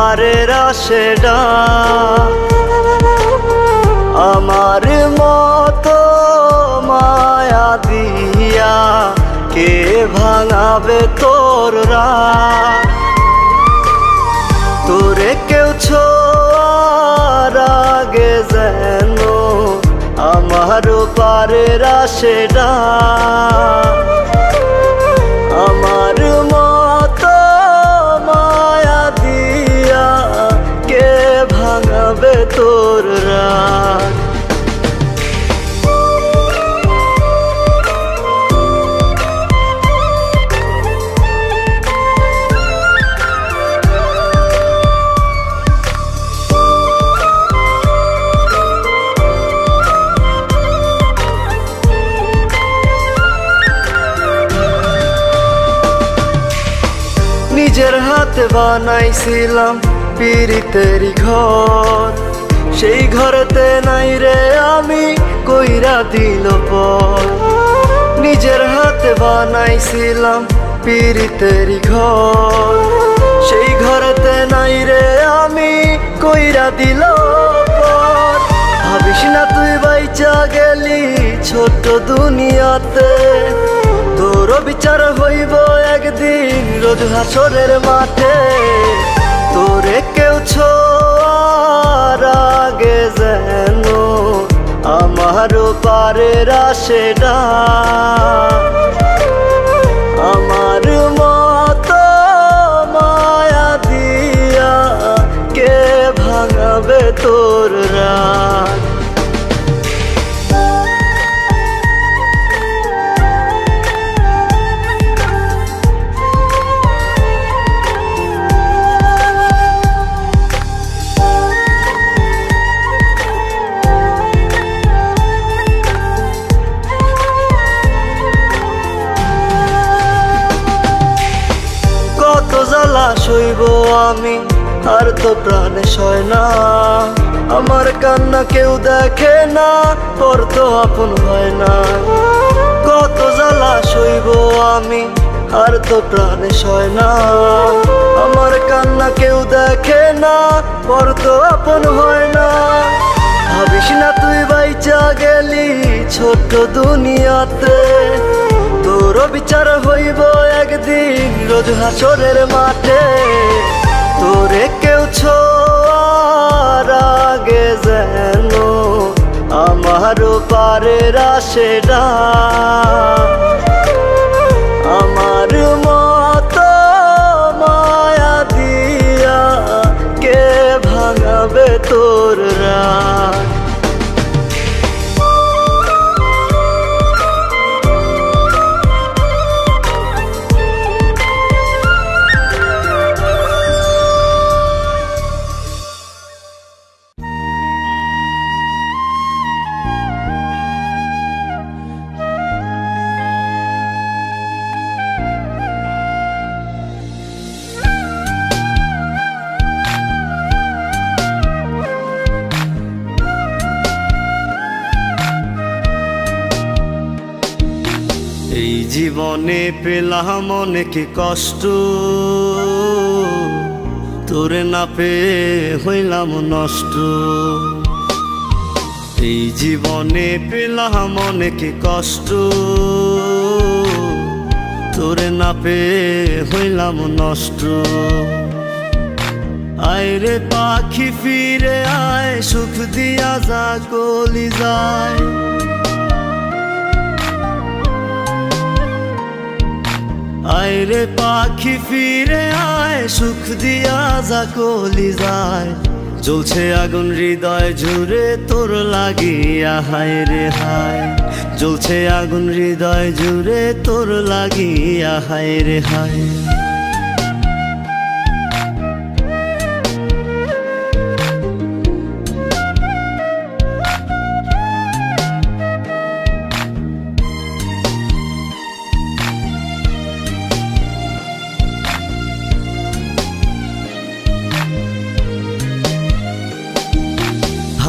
পারের আশেডা আমার মতো মায়া দিয়া কে ভাঙাবে তোর রাত তোরে কেউ ছোঁয়ার আগে যেন আমারও পারের আশেডা আমার মতো মায়া দিয়া কে ভাঙাবে তোর রাত নিজের হাতে বানাইছিলাম পিরিতেরি ঘর সেই ঘরেতে নাই রে আমি কইরা দিল পর নিজের হাতে বানাইছিলাম পিরিতেরি ঘর সেই ঘরেতে নাই রে আমি কইরা দিল পর ভাবিস না তুই বাইচা গেলি ছোট্ট দুনিয়াতে তোর বিচার হইব একদিন রোজ হাসরের মাঠে তোরে কেউ ছোঁয়ার আগে যেন আমারও পারের আশেডা আমার মতো মায়া দিয়া কে ভাঙাবে তোর রাত সইব আমি আর তো প্রাণে সয় না আমার কান্না কেউ দেখে না পর তো আপন হয় না কত জ্বালা সইব আমি আর তো প্রাণে সয় না আমার কান্না কেউ দেখে না পর তো আপন হয় না ভাবিস না তুই বাইচা গেলি ছোট্ট দুনিয়াতে তোর বিচার হইব একদিন রোজ হাসরের মাঠে তোরে কেউ ছোঁয়ার আগে যেন আমারও পারের আশেডা আমার মতো মায়া দিয়া কে ভাঙাবে তোর রাত জীবনে পেলাম অনেক কষ্ট তোরে না পেয়ে হইলাম নষ্ট এই জীবনে পেলাম অনেক কষ্ট তোরে না পেয়ে হইলাম নষ্ট আয় রে পাখি ফিরে আয় সুখ দিয়া যা কলি যায় আয় রে পাখি ফিরে আয় সুখ দিয়া যা কলি যায় জ্বলছে আগুন হৃদয় জুড়ে তোর লাগিয়া হায় রে হায় জ্বলছে আগুন হৃদয় জুড়ে তোর লাগিয়া হায় রে হায়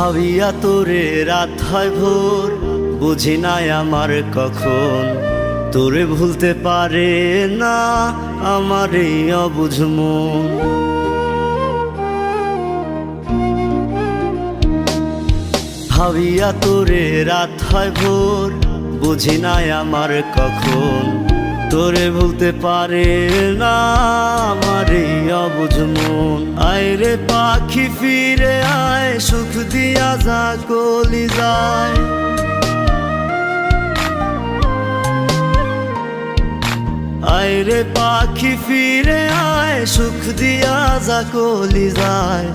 ভাবিয়া তোরে রাত হয় ভোর বুঝি নাই আমার কখন তোরে ভুলতে পারে না আমার এই অবুঝ মন ভাবিয়া তোরে রাত হয় ভোর, বুঝি নাই আমার কখন তোরে ভুলতে পারে না আমার এই অবুঝ মন। আয় রে পাখি ফিরে আয়, সুখ দিয়া যা কলিজায়। আয় রে পাখি ফিরে আয়, সুখ দিয়া যা কলিজায়।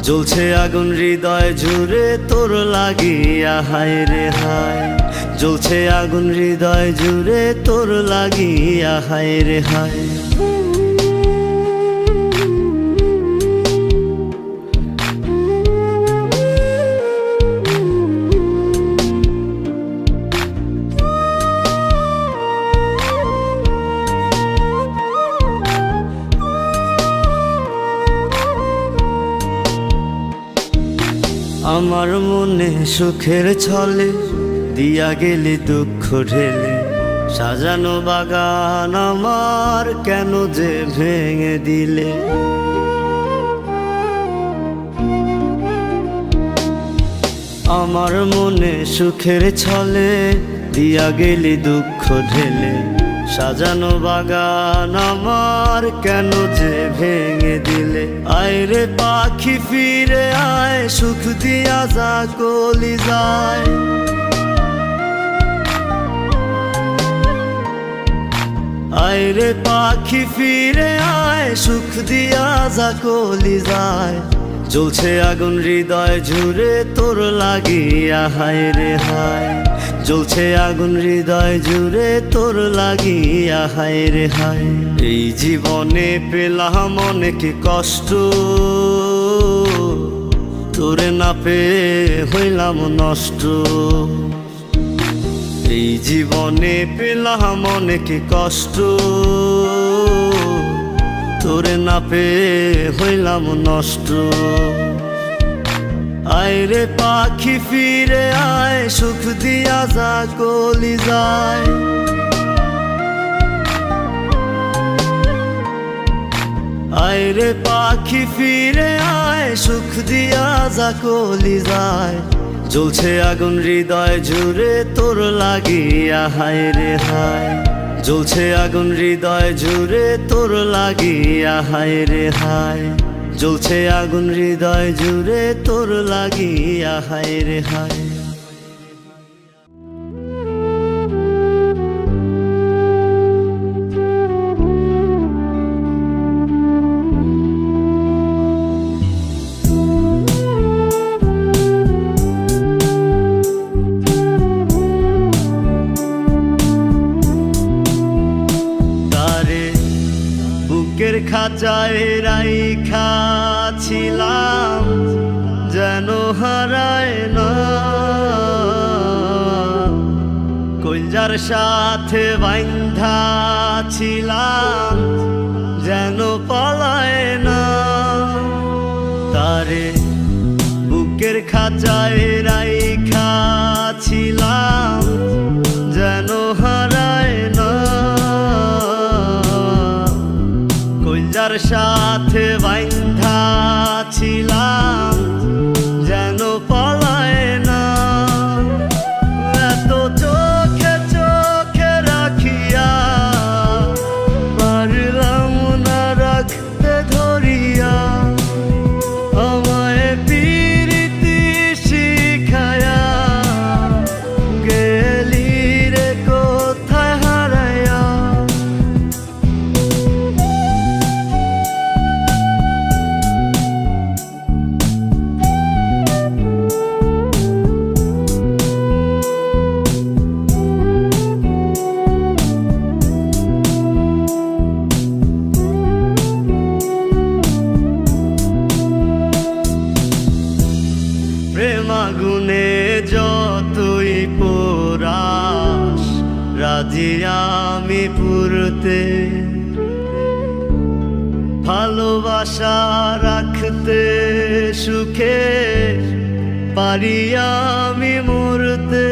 জ্বলছে আগুন হৃদয় জুড়ে তোর লাগিয়া, হায় রে হায়। জ্বলছে আগুন হৃদয় জুড়ে তোর লাগিয়া, হায় রে হায়। আমার মনে সুখের ছলে দিয়া গেলি দুঃখ ঢেলে, সাজানো বাগান আমার কেন যে ভেঙে দিলে। আমার মনে সুখের ছলে দিয়া গেলি দুঃখ ঢেলে, সাজানো বাগান আমার কেন যে ভেঙে দিলে। আয় রে পাখি ফিরে আয়, সুখ দিয়া যা কলিজায়। আয় রে পাখি ফিরে আয়, সুখ দিয়া যা কলিজায়। জ্বলছে আগুন হৃদয় জুড়ে তোর লাগিয়া, হায় রে হায়। জ্বলছে আগুন হৃদয় জুড়ে তোর লাগিয়া, হায় রে হায়। এই জীবনে পেলাম অনেক কষ্ট, তোরে না পেয়ে হইলাম নষ্ট। এই জীবনে পেলাম অনেক কষ্ট, তোরে না পেয়ে হইলাম নষ্ট। আয় রে পাখি ফিরে আয়, সুখ দিয়া যা কলিজায়। আয় রে পাখি ফিরে আয়, সুখ দিয়া যা কলিজায়। জ্বলছে আগুন হৃদয় জুড়ে তোর লাগিয়া, হায় রে হায়। জ্বলছে আগুন হৃদয় জুড়ে তোর লাগিয়া, হায় রে হায়। জ্বলছে আগুন হৃদয় জুড়ে তোর লাগিয়া, হায় রে হায়। বুকের খাঁচায় রাইখা ছিলাম যেন হারায় না, কলজার সাথে বাইন্ধা ছিলাম যেন পালায় না। তারে বুকের খাঁচায় রাইখা ছিলাম যেন হারায় না, কলজার সাথে বাইন্ধা ছিলাম যেন পালায় না। এত চোখে চোখে রাখিয়া পারলাম না রাখতে ধরিয়া, আমায় প্রীতি শিখায়া গেলি রে কোথায় হারায়া। প্রেমাগুনে যতই পোড়াস রাজি আমি পুরতে, ভালোবাসা রাখতে সুখে পারি আমি মরতে।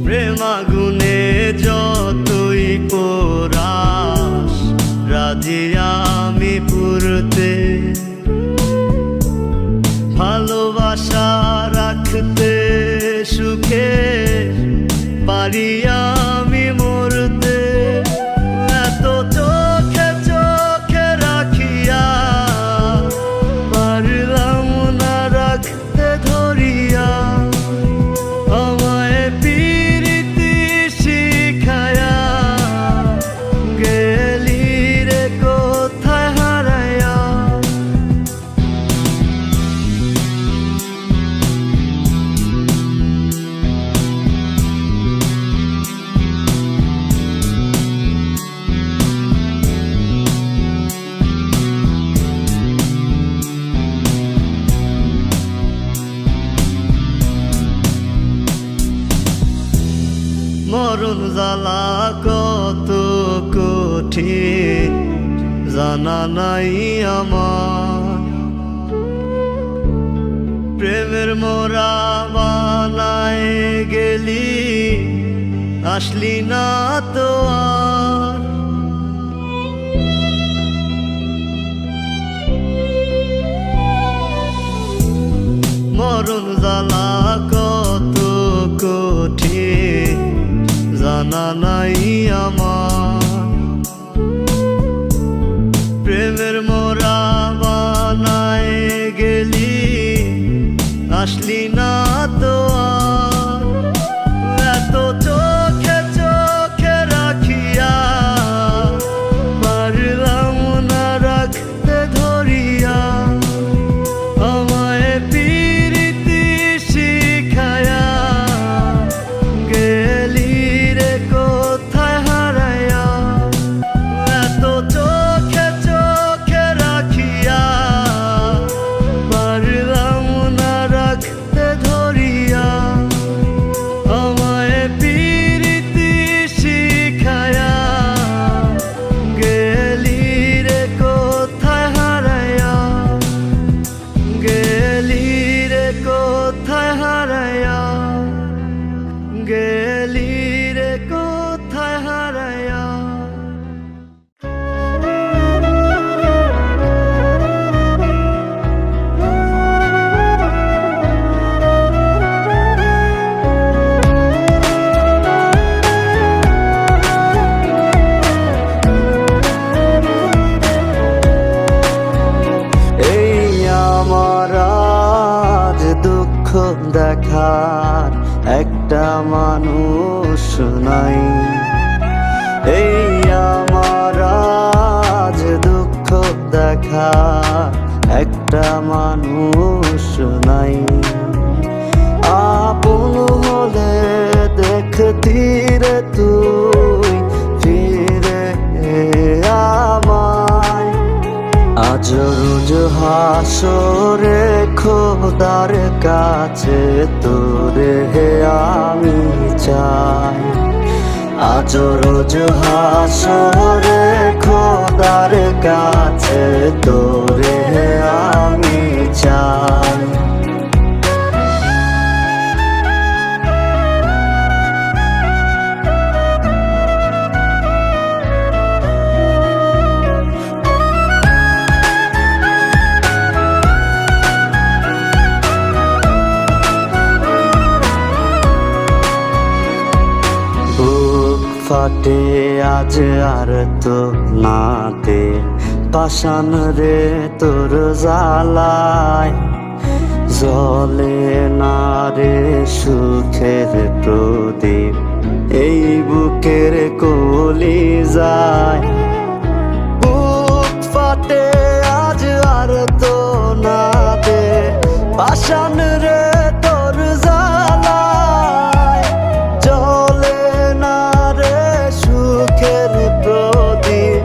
প্রেমাগুনে যতই পোড়াস রাজি আমি পুরতে, ভালোবাসা রাখতে সুখে পারি আমি মরতে। এত চোখে চোখে রাখিয়া পারলাম না রাখতে ধরিয়া, আমায় প্রীতি শিখায়া গেলি রে কোথায় হারায়া। মরণ জ্বালা কত কঠিন জানা নাই আমার, প্রেমের মোরা বানায় গেলি আসলি না তো আর। মরণ জ্বালা কত কঠিন জানা নাই আমার, প্রেমের মোরা বানায় গেলি আসলি না তো আর। এত চোখে চোখে রাখিয়া পারলাম না রাখতে ধরিয়া, আমায় প্রীতি শিখায়া গেলি রে কোথায় হারায়া। এত চোখে চোখে রাখিয়া পারলাম না রাখতে ধরিয়া, আমায় প্রীতি শিখায়া গেলি রে কোথায় হারায়া, গেলি রে কোথায় হারায়া, গেলি রে কোথায় হারায়া। এই আমার আজ দুঃখ দেখার একটা মানুষ নাই, এই আমার আজ দুঃখ দেখার একটা মানুষ নাই। আপন হলে দেখতি রে তুই ফিরে আমায়, আজ রোজ হাসরে খোদার কাছে তোরে আমি চাই। আজ রোজ হাসরে খোদার কাছে তোরে আমি চাই। ফাটে আজ আর তো নাতে পাষাণ রে তোর জ্বালায়, জ্বলে না রে সুখের প্রদীপ এই বুকের কলি যায়। বুক ফাটে আজ আর তো নাতে পাষাণ রে তোর জ্বালায়, জ্বলে না রে সুখের প্রদীপ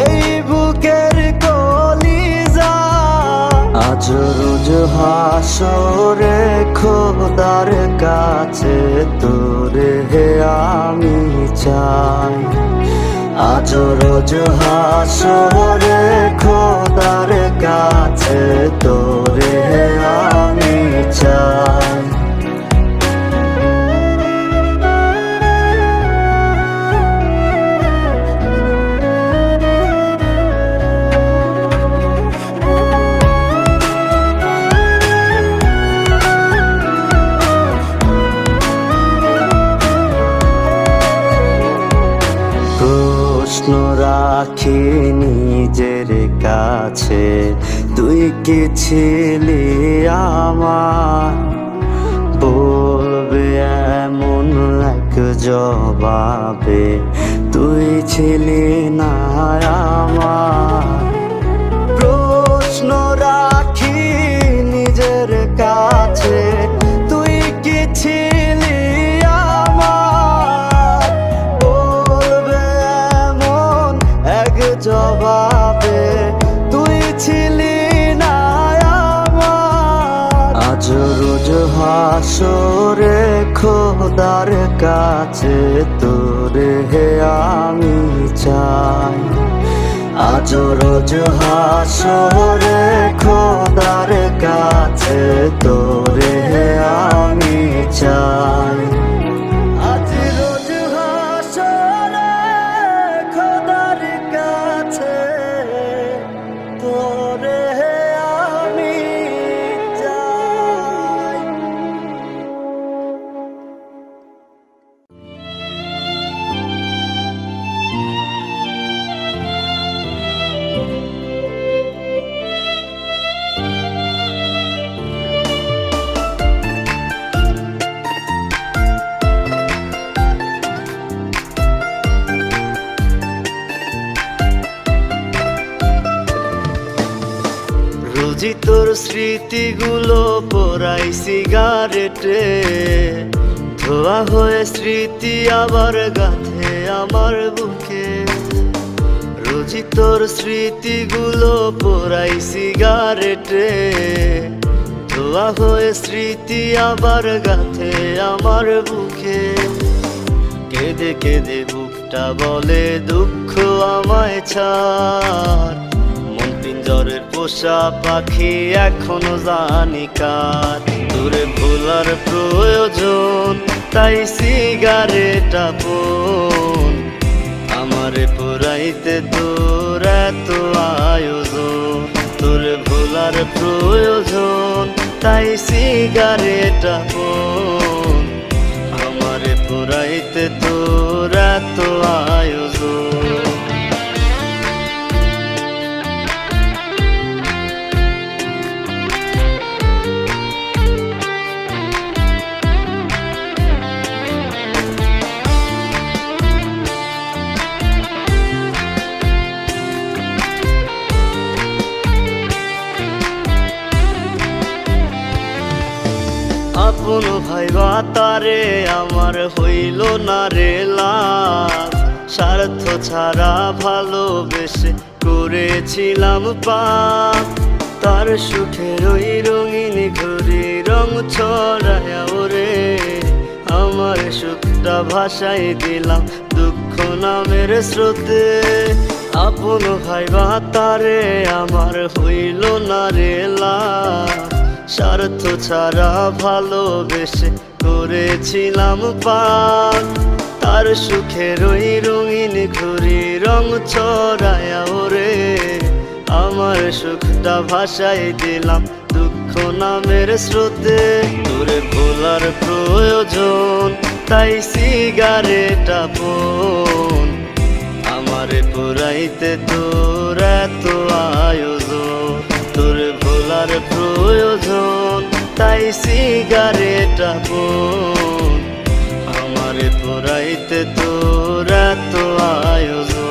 এই বুকের কলি যায়। আজ রোজ হাসরে খোদার কাছে তোরে আমি চাই। আজ রোজ হাসরে খোদার কাছে তোরে আমি চাই। রাখি নিজের কাছে, তুই কি ছিলি আমার? বলবে এমন এক জবাবে, তুই ছিলি না আমার। প্রশ্ন রাখি নিজের কাছে, তুই কি ছিলি আমার? বলবে এমন এক জবাবে, তুই ছিলি না আমার। আজ রোজ হাসরে খোদার কাছে তোরে আমি চাই। আজ রোজ হাসরে খোদার কাছে তোরে আমি চাই। আজ রোজ হাসরে খোদার কাছে তোরে আমি চাই। রোজই তোর স্মৃতিগুলো পোড়াই সিগারেটে, ধোয়া হয়ে স্মৃতি আবার গাঁথে আমার বুকে। রোজই তোর স্মৃতিগুলো পোড়াই সিগারেটে, ধোয়া হয়ে স্মৃতি আবার গাঁথে আমার বুকে। কেঁদে কেঁদে বুকটা বলে দুঃখ আমায় ছাড়, পিঞ্জরের পোষা পাখি এখনো জানি কার। তোরে ভোলার প্রয়োজন তাই সিগারেট আপন, আমারে পোড়াইতে তোর এত আয়োজন। তোরে ভোলার প্রয়োজন তাই সিগারেট আপন, আমারে পোড়াইতে তোর এত আয়োজন। আপন ভাইবা তারে আমার হইল না রে লাভ, স্বার্থ ছাড়া ভালোবেসে করেছিলাম পাপ। তার সুখের ওই রঙিন ঘুরি রং ছড়ায়া ওরে, আমার সুখটা ভাসাই দিলাম দুঃখ নামের স্রোতে। আপন ভাইবা তারে আমার হইল না রে লাভ, স্বার্থ ছাড়া ভালোবেসে করেছিলাম পাপ। তার সুখের ওই রঙিন ঘুরি রং ছড়ায়া ওরে, আমার সুখটা ভাসাই দিলাম দুঃখ নামের স্রোতে। তোরে ভোলার প্রয়োজন তাই সিগারেট আপন, আমারে পোড়াইতে তোর এত আয়োজন। তোরে ভোলার প্রয়োজন তাই সিগারেট আপন, আমারে পোড়াইতে তোর এত আয়োজন।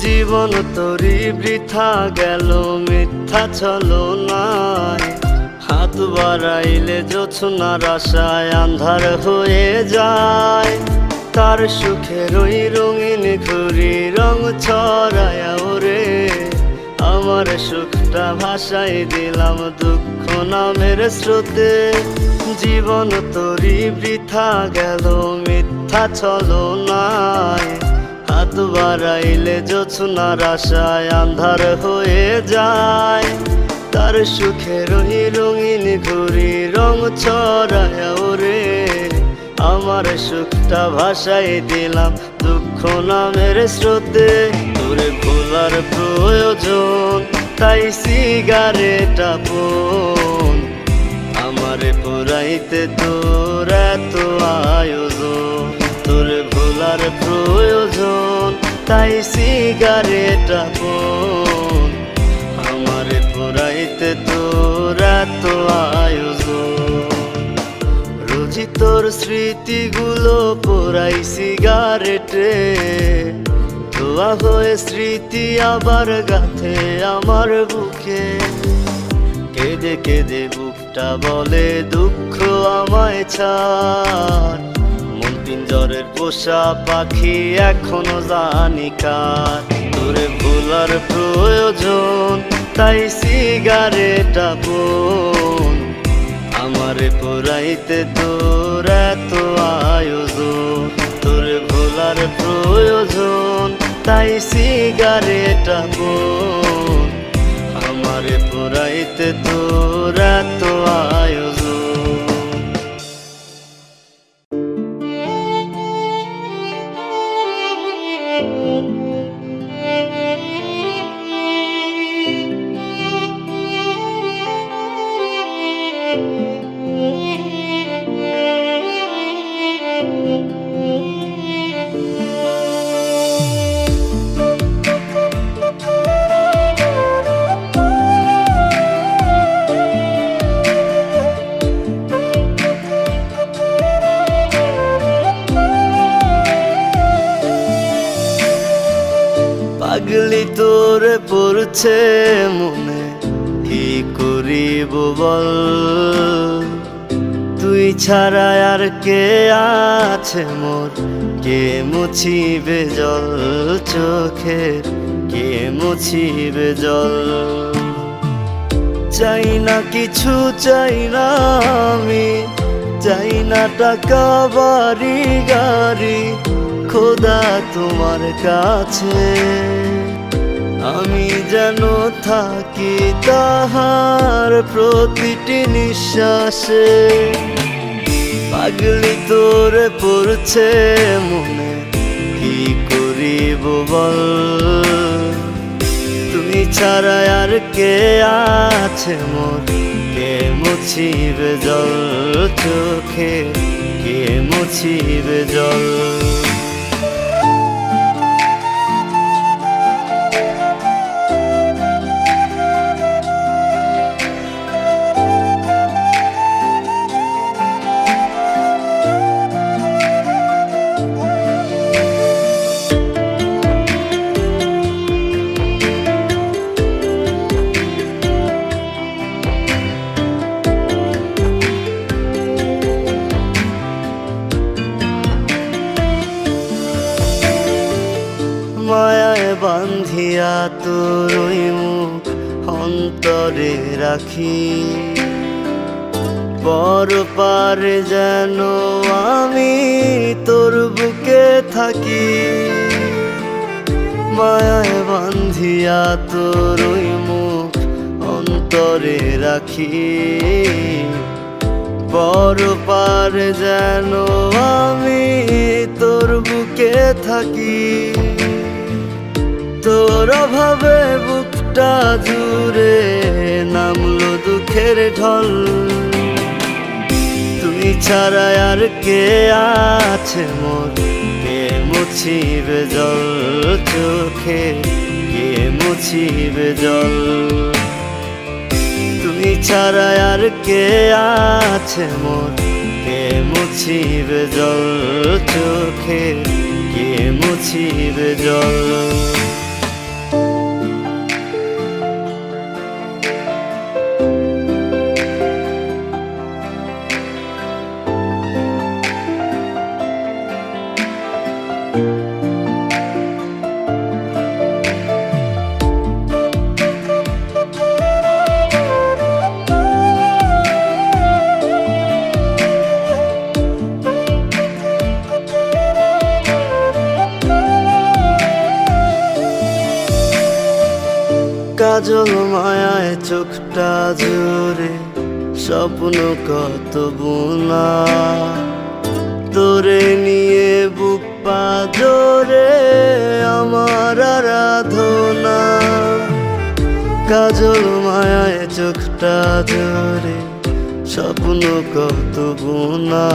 জীবন তোরি বৃথা গেল মিথ্যা ছলনায়, হাত বাড়াইলে জোছনার আশায় আন্ধার হয়ে যায়। তার সুখের ওই রঙিন ঘুরি রং ছড়ায়া ওরে, আমার সুখটা ভাসাই দিলাম দুঃখ নামের স্রোতে। জীবন তোরি বৃথা গেল মিথ্যা ছলনায়, হাত বাড়াইলে জোছনার আশায় আন্ধার হয়ে যায়। তার সুখের ওই রঙিন ঘুরি রং ছড়ায় ওরে আমার সুখটা ভাসাই দিলাম দুঃখ নামের স্রোতে তোরে ভোলার প্রয়োজন তাই সিগারেট আপন আমারে পুরাইতে তোর এত আয়োজন তোরে ভোলার প্রয়োজন তাই সিগারেট আপন আমারে পুরাইতে তোর এত আয়োজন রোজি তোর স্মৃতিগুলো পোড়াই সিগারেটে ধোয়া হয়ে স্মৃতি আবার গাথে আমার বুকে কেঁদে কেঁদে বুকটা বলে দুঃখ আমায় ছাড় মন পিঞ্জরের পোষা পাখি এখনো জানি কার তোরে ভোলার প্রয়োজন তাই সিগারেট আপন আমারে পুরাইতে তোর এত আয়োজন তোরে ভোলার প্রয়োজন তাই সিগারেট আপন আমারে পুরাইতে তোর এত আয়োজন পাগলি তোরে পড়ছে মনে কি করিব বল তুই ছাড়া আর কে আছে মোর কে মুছিবে জল চোখের কে মুছিবে জল চাই না কিছু চাই না আমি চাই না টাকা বাড়ি গাড়ি খোদা তোমার কাছে আমি যেন থাকি তাহার প্রতিটি নিঃশ্বাসে পাগলি তোরে পড়ছে মনে কি করিব বল তুমি ছাড়া আর কে আছে মোর কে মুছিবে জল চোখে কে মুছিবে জল মায়ায় বান্ধিয়া তোর ওই মুখ অন্তরে রাখি পর পারে যেন আমি তোর বুকে থাকি মায়ায় বান্ধিয়া তোর ওই মুখ অন্তরে রাখি পর পারে যেন আমি তোর বুকে থাকি তোর অভাবে বুকটা জুড়ে নামলো দুঃখের ঢল তুই ছাড়া আর কে আছে মোর কে মুছিবে জল চোখে কে মুছিবে জল তুই ছাড়া আর কে আছে মোর কে মুছিবে জল চোখে কে মুছিবে জল কাজল মায়ায় চোখটা জোরে, স্বপ্ন কত বোনা, তোরে নিয়ে বুক পাজরে আমার আরাধনা। কাজল মায়ায় চোখটা জোরে, স্বপ্ন কত বোনা,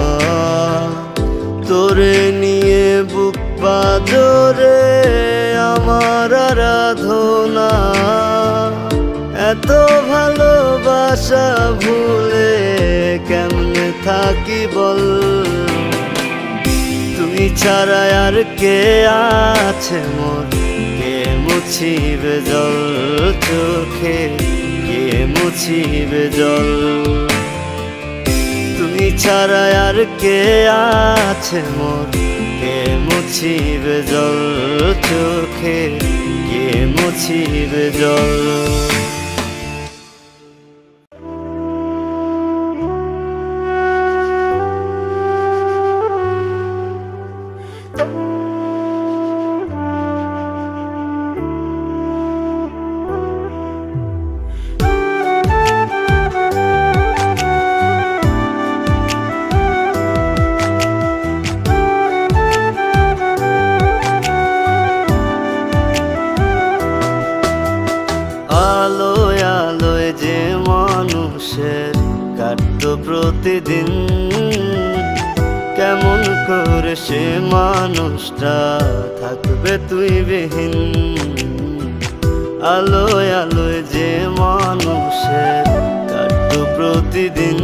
তোরে নিয়ে বুক পাজরে আমার আরাধনা। এত ভালোবাসা ভুলে কেমনে থাকি বল, তুই ছাড়া আর কে আছে মোর, কে মুছিবে জল চোখে, কে মুছিবে জল। তুই ছাড়া আর কে আছে মোর, কে মুছিবে জল চোখে, কে মুছিবে জল। আলোয় আলোয় যে মানুষের কাটতো প্রতিদিন, কেমন করে সে মানুষটা থাকবে তুই বিহীন। আলোয় আলোয় যে মানুষের কাটতো প্রতিদিন,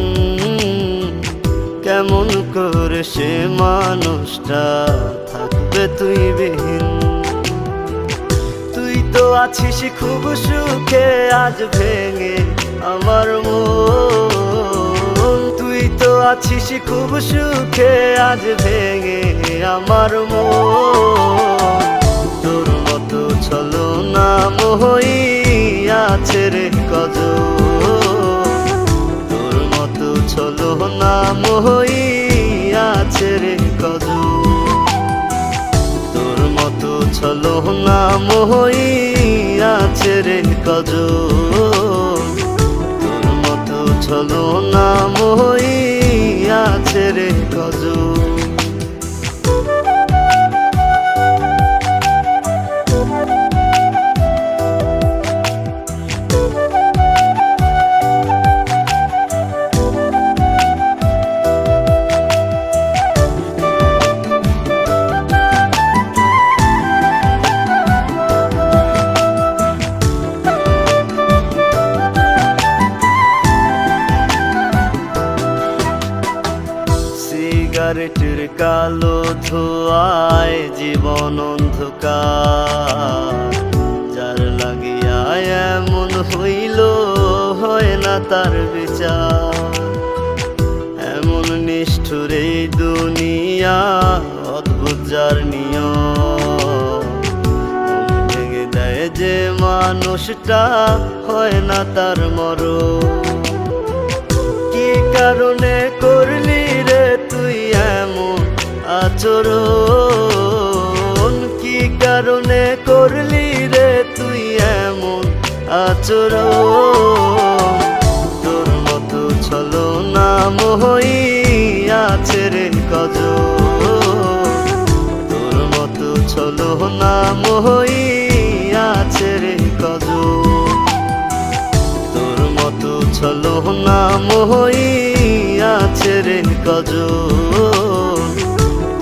কেমন করে সে মানুষটা থাকবে তুই বিহীন। তো আছিস খুব সুখে, আজ ভেঙে আমার মন। তুই তো আছিস খুব সুখে, আজ ভেঙে আমার মন। তোর মতো ছলনা মোহই আছে রে কজন, তোর মতো ছলনা মোহই আছে রে কজন। ছলনা মোহই আছে রে কজন, তোর মতো ছলনা মোহই আছে রে কজন। সিগারেটের কালো ধোঁয়ায় জীবন অন্ধকার, যার লাগিয়া এমন হইল হয় না তার বিচার। এমন নিষ্ঠুর এই দুনিয়া, অদ্ভুত যার নিয়ম, ভেঙে দেয় যে মানুষটা হয় না তার মরণ। কি কারণে করলি রে তুই এমন আচরণ, কি কারণে করলি রে তুই এমন আচরণ। তোর মতো ছলনা মোহই আছে রে কজন, তোর মতো ছলনা মোহই আছে রে কজন। তোর মতো ছলনা মোহই আছে রে কজন,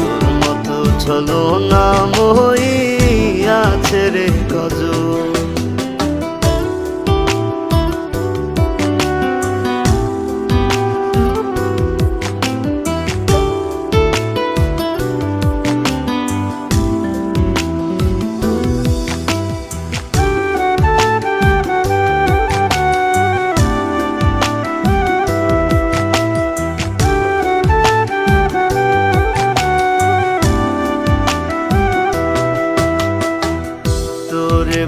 তোর মতো ছলনা মোহই আছে রে কজন।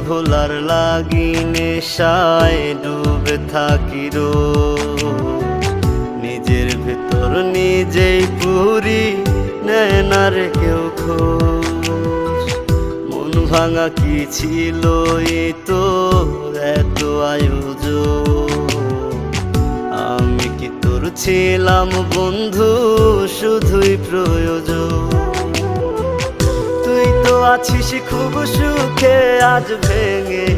ভোলার লাগি নেশায় ডুবে থাকি রোজ, নিজের ভেতর নিজেই পুরি নেয় না রে কেউ খোঁজ। মন ভাঙা কি ছিল এই তোর এত আয়োজন? আমি কি তোর ছিলাম বন্ধু শুধুই প্রয়োজন? তুই তো আছিস খুব সুখে আজ ভেঙে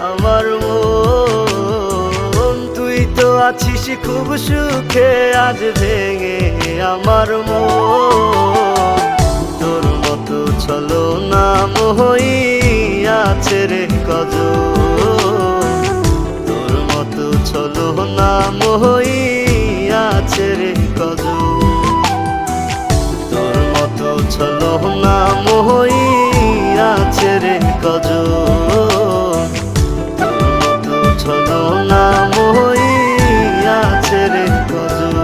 আমার মন। তুই তো আছিস খুব সুখে আজ ভেঙে আমার মন। তোর মতো চলো না মোহই আছে রে কজন। তোর মতো চলো না মোহই আছে রে কজন। তোর মতো চলো না মোহই আছে রে কজন। তোর মতো চলো না মোহই আছে রে কজন।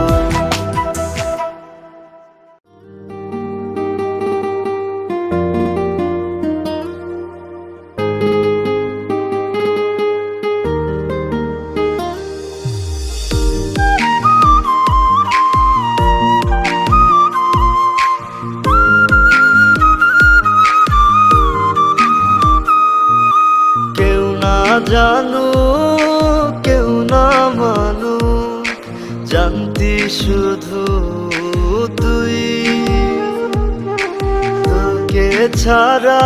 জানো কেউ না মানো জানতি শুধু তুই। তোকে ছাড়া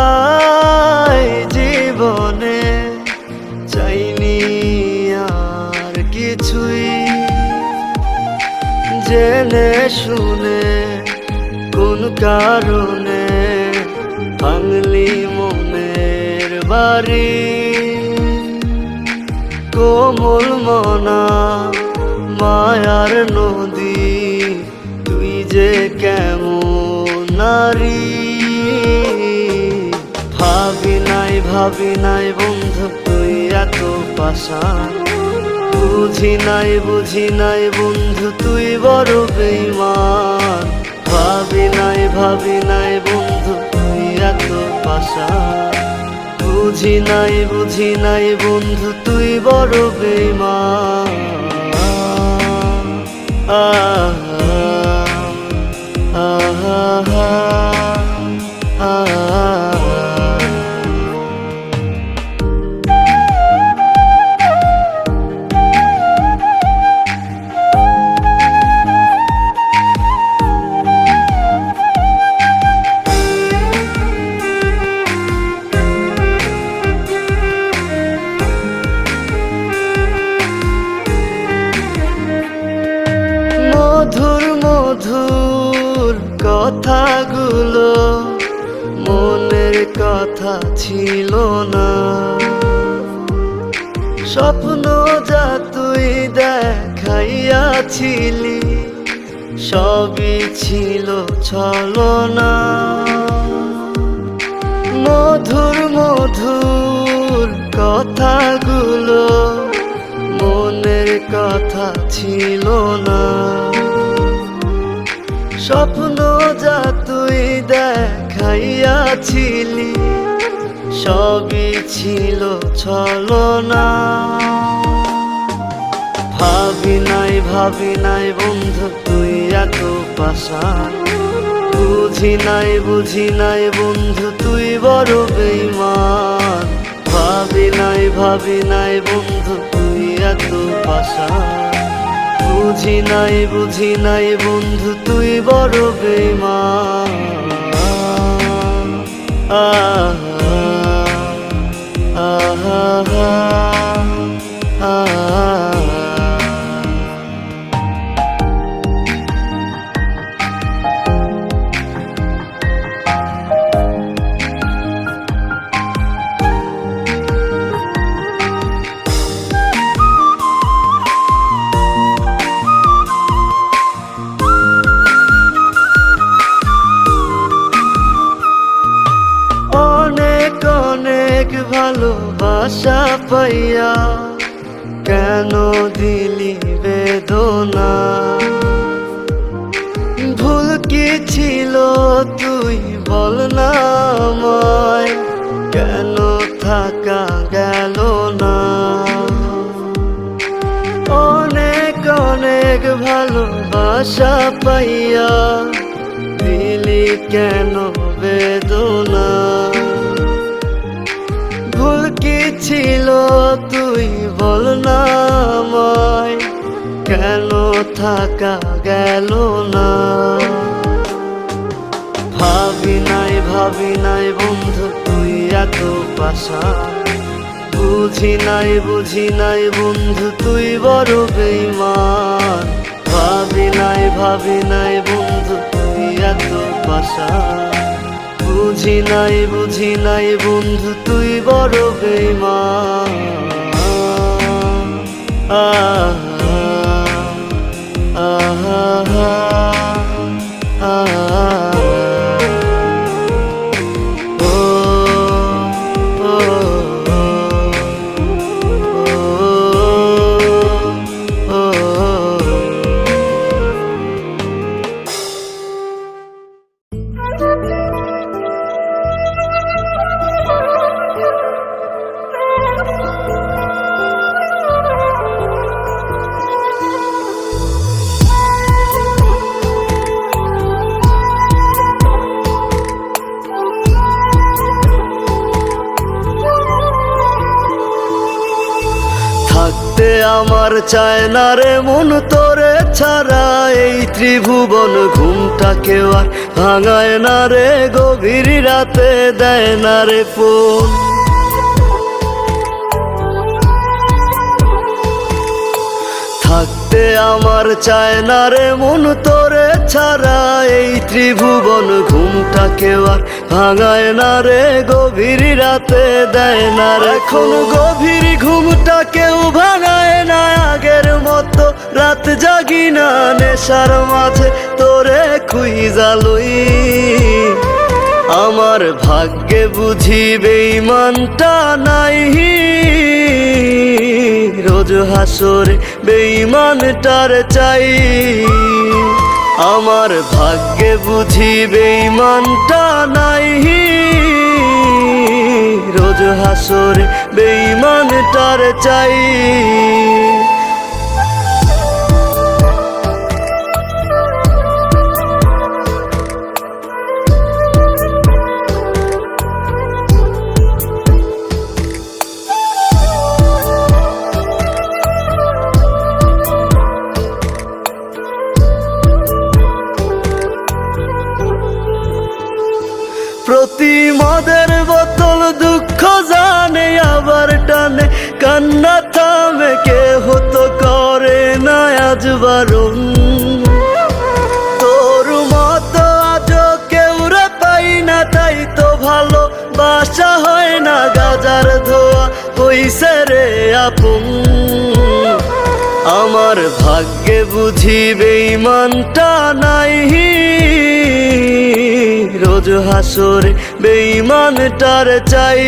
জীবনে চাইনি আর কিছুই। জেনে শুনে কোন কারণে ভাঙলি মনের বাড়ি। কোমল মনা মায়ার নদী তুই যে কেমন নারী। ভাবি নাই বন্ধু তুই এত পাষাণ। বুঝি নাই বন্ধু তুই বড় বেঈমান। ভাবি নাই বন্ধু তুই এত পাষাণ। বুঝি নাই বন্ধু তুই বড় বেঈমান। মধুর কথাগুলো মনের কথা ছিল না। স্বপ্ন যা তুই দেখাইয়াছিলি সবই ছিল ছলনা। মধুর কথাগুলো মনের কথা ছিল না। স্বপ্ন যা তুই দেখাইয়াছিলি সবই ছিল ছলনা। ভাবি নাই বন্ধু তুই এত পাষাণ। বুঝি নাই বন্ধু তুই বড় বেঈমান। ভাবি নাই বন্ধু তুই এত পাষাণ। বুঝি নাই বন্ধু তুই বড় বেঈমান। অনেক ভালোবাসা পাইয়া কেন দিলি বেদনা। ভুল কি ছিল তুই বল না আমায়, কেন থাকা গেল না। অনেক ভালোবাসা পাইয়া দিলি কেন বেদনা। ছিল তুই বল না আমায়, কেন থাকা গেল না? ভাবি নাই বন্ধু তুই এত পাষাণ, বুঝি নাই বন্ধু তুই বড় বেঈমান। ভাবি নাই বন্ধু তুই এত পাষাণ, বুঝি নাই বন্ধু তুই বড় বেঈমান। থাকতে আমার চায় না রে মন তোরে ছাড়া, এই ত্রিভুবন ঘুমটা কেউ আর ভাঙায় না রে, গভীর রাতে দেয় না রে ফোন। থাকতে আমার চায় না রে মন তোরে ছাড়া, এই ত্রিভুবন ঘুমটা কেউ আর ভাঙায় না রে, গভীর রাতে দেয় না রে। এখন গভীর ঘুমটা কেউ ভাঙায় না, আগের মতো রাত জাগি না, নেশার মাঝে তোরে খুঁজা লই। আমার ভাগ্যে বুঝি বেঈমানটা নাই, রোজ হাসরে বেঈমানটার চাই। আমার ভাগ্যে বুঝি বেঈমানটা নাই, রোজ হাসরে বেঈমানটার চাই। প্রতি মদের বোতল দুঃখ জানে আবার টানে, কান্না থামে কেহ তো করে না আজ বারণ। তোর মতো আজ কেউ রে পাই না, তাই তো ভালো বাসা হয় না, গাজার ধোয়া হইছে রে আপন। আমার ভাগ্যে বুঝি বেঈমানটা নাই, রোজ হাসরে বেঈমানটার চাই।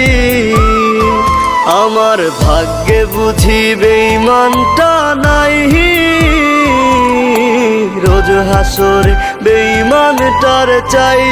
আমার ভাগ্যে বুঝি বেঈমানটা নাই, রোজ হাসরে বেঈমানটার চাই।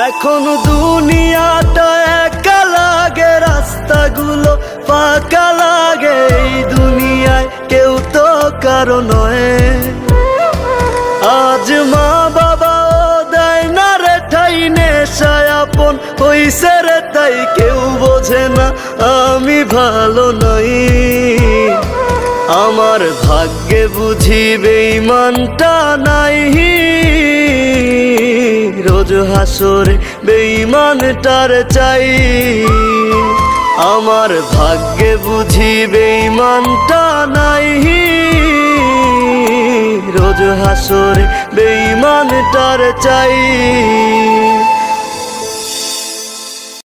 এখন দুনিয়াটা একা লাগে, রাস্তাগুলো ফাঁকা লাগে, এই দুনিয়ায় কেউ তো কারো নয়। আজ মা বাবাও দেয় না রে ঠাই, নেশায় আপন হইছে রে তাই কেউ বোঝে না আমি ভালো নই। আমার ভাগ্যে বুঝি বেঈমানটা নাই, রোজ হাসরে বেঈমানটার চাই। আমার ভাগ্যে বুঝি বেঈমানটা নাই, রোজ হাসরে বেঈমানটার চাই।